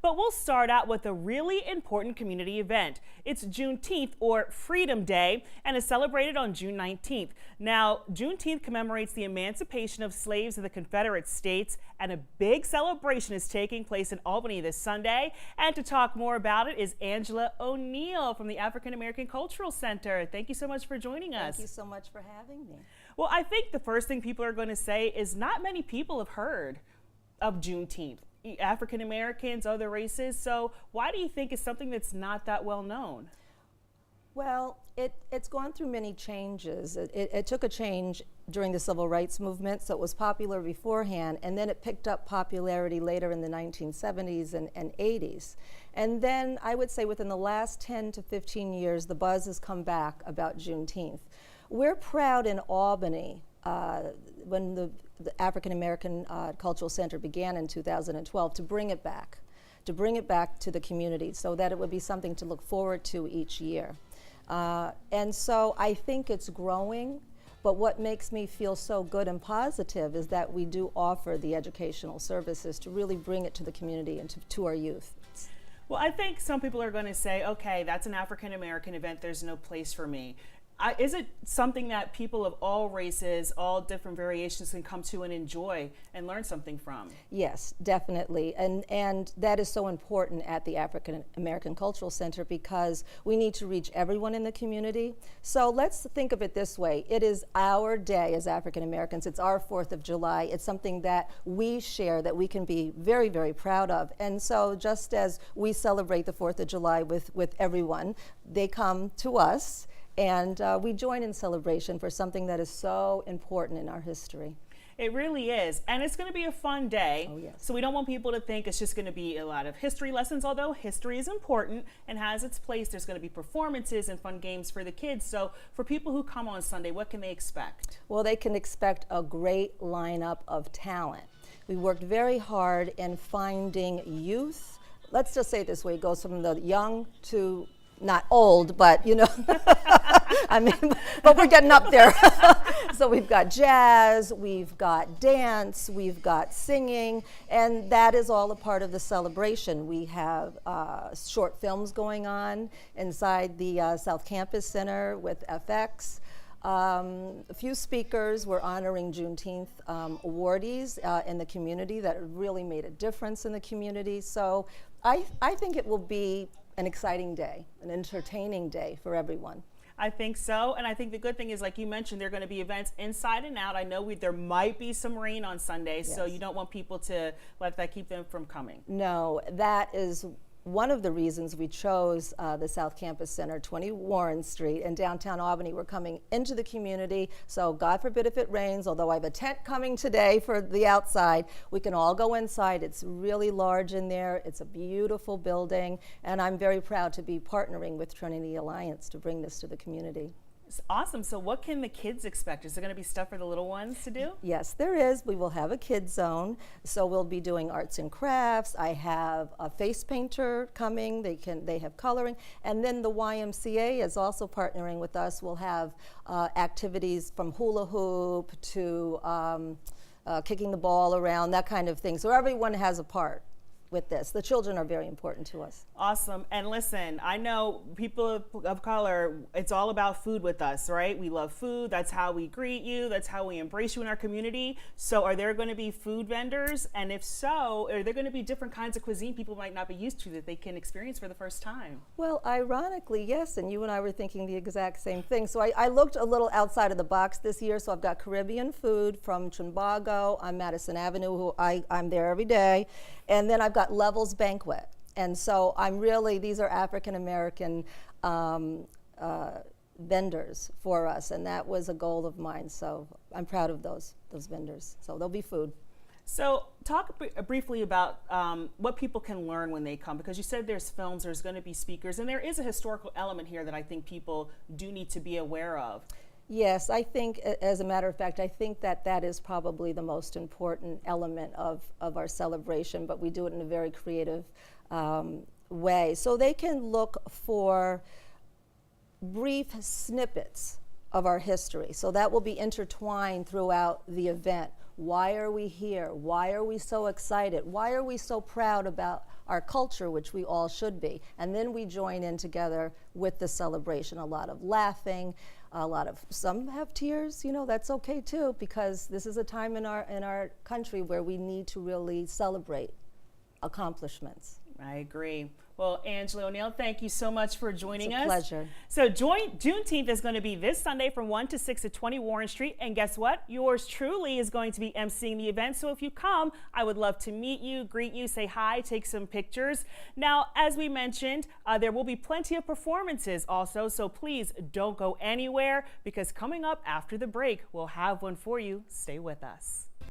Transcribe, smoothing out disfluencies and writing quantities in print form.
But we'll start out with a really important community event. It's Juneteenth, or Freedom Day, and is celebrated on June 19th. Now, Juneteenth commemorates the emancipation of slaves in the Confederate States, and a big celebration is taking place in Albany this Sunday. And to talk more about it is Angela O'Neill from the African American Cultural Center. Thank you so much for joining us. Thank you so much for having me. Well, I think the first thing people are going to say is not many people have heard of Juneteenth. African Americans, other races. So why do you think it's something that's not that well known? Well, it's gone through many changes. It took a change during the Civil Rights Movement, so it was popular beforehand, and then it picked up popularity later in the 1970s and 80s. And then I would say within the last 10 to 15 years, the buzz has come back about Juneteenth. We're proud in Albany, when the African American Cultural Center began in 2012, to bring it back to the community so that it would be something to look forward to each year. And so I think it's growing, but what makes me feel so good and positive is that we do offer the educational services to really bring it to the community and to our youth. Well, I think some people are going to say, okay, that's an African American event, there's no place for me. Is it something that people of all races, all different variations can come to and enjoy and learn something from? Yes, definitely. And that is so important at the African American Cultural Center because we need to reach everyone in the community. So let's think of it this way. It is our day as African Americans. It's our 4th of July. It's something that we share, that we can be very, very proud of. And so just as we celebrate the 4th of July with everyone, they come to us. And we join in celebration for something that is so important in our history. It really is. And it's going to be a fun day. Oh, yes. So we don't want people to think it's just going to be a lot of history lessons, although history is important and has its place. There's going to be performances and fun games for the kids. So for people who come on Sunday, what can they expect? Well, they can expect a great lineup of talent. We worked very hard in finding youth. Let's just say it this way, it goes from the young to not old, but you know, I mean, but we're getting up there. So we've got jazz, we've got dance, we've got singing, and that is all a part of the celebration. We have short films going on inside the South Campus Center with FX. A few speakers. We're honoring Juneteenth awardees in the community that really made a difference in the community. So I think it will be an exciting day, an entertaining day for everyone. I think so, and I think the good thing is, like you mentioned, there are going to be events inside and out. I know there might be some rain on Sunday, yes. So you don't want people to let that keep them from coming. No, that is one of the reasons we chose the South Campus Center, 20 Warren Street in downtown Albany. We're coming into the community, so God forbid if it rains, although I have a tent coming today for the outside, we can all go inside. It's really large in there. It's a beautiful building, and I'm very proud to be partnering with Trinity Alliance to bring this to the community. It's awesome. So what can the kids expect? Is there going to be stuff for the little ones to do? Yes, there is. We will have a kids zone. So we'll be doing arts and crafts. I have a face painter coming. They have coloring. And then the YMCA is also partnering with us. We'll have activities from hula hoop to kicking the ball around, that kind of thing. So everyone has a part with this. The children are very important to us. Awesome. And listen, I know people of color, it's all about food with us, right? We love food. That's how we greet you. That's how we embrace you in our community. So are there going to be food vendors? And if so, are there going to be different kinds of cuisine people might not be used to that they can experience for the first time? Well, ironically, yes. And you and I were thinking the exact same thing. So I looked a little outside of the box this year. So I've got Caribbean food from Trimbago on Madison Avenue, I'm there every day. And then I've got Levels Banquet. And so these are African American vendors for us, and that was a goal of mine. So I'm proud of those vendors. So there'll be food. So talk briefly about what people can learn when they come, because you said there's films, there's going to be speakers, and there is a historical element here that I think people do need to be aware of. Yes, I think, as a matter of fact, I think that is probably the most important element of our celebration, but we do it in a very creative way. So they can look for brief snippets of our history. So that will be intertwined throughout the event. Why are we here? Why are we so excited? Why are we so proud about our culture, which we all should be. And then we join in together with the celebration. A lot of laughing, some have tears, that's okay too, because this is a time in our country where we need to really celebrate accomplishments. I agree. Well, Angela O'Neill, thank you so much for joining us. It's a pleasure. So Juneteenth is going to be this Sunday from 1 to 6 at 20 Warren Street. And guess what? Yours truly is going to be emceeing the event. So if you come, I would love to meet you, greet you, say hi, take some pictures. Now, as we mentioned, there will be plenty of performances also. So please don't go anywhere, because coming up after the break, we'll have one for you. Stay with us.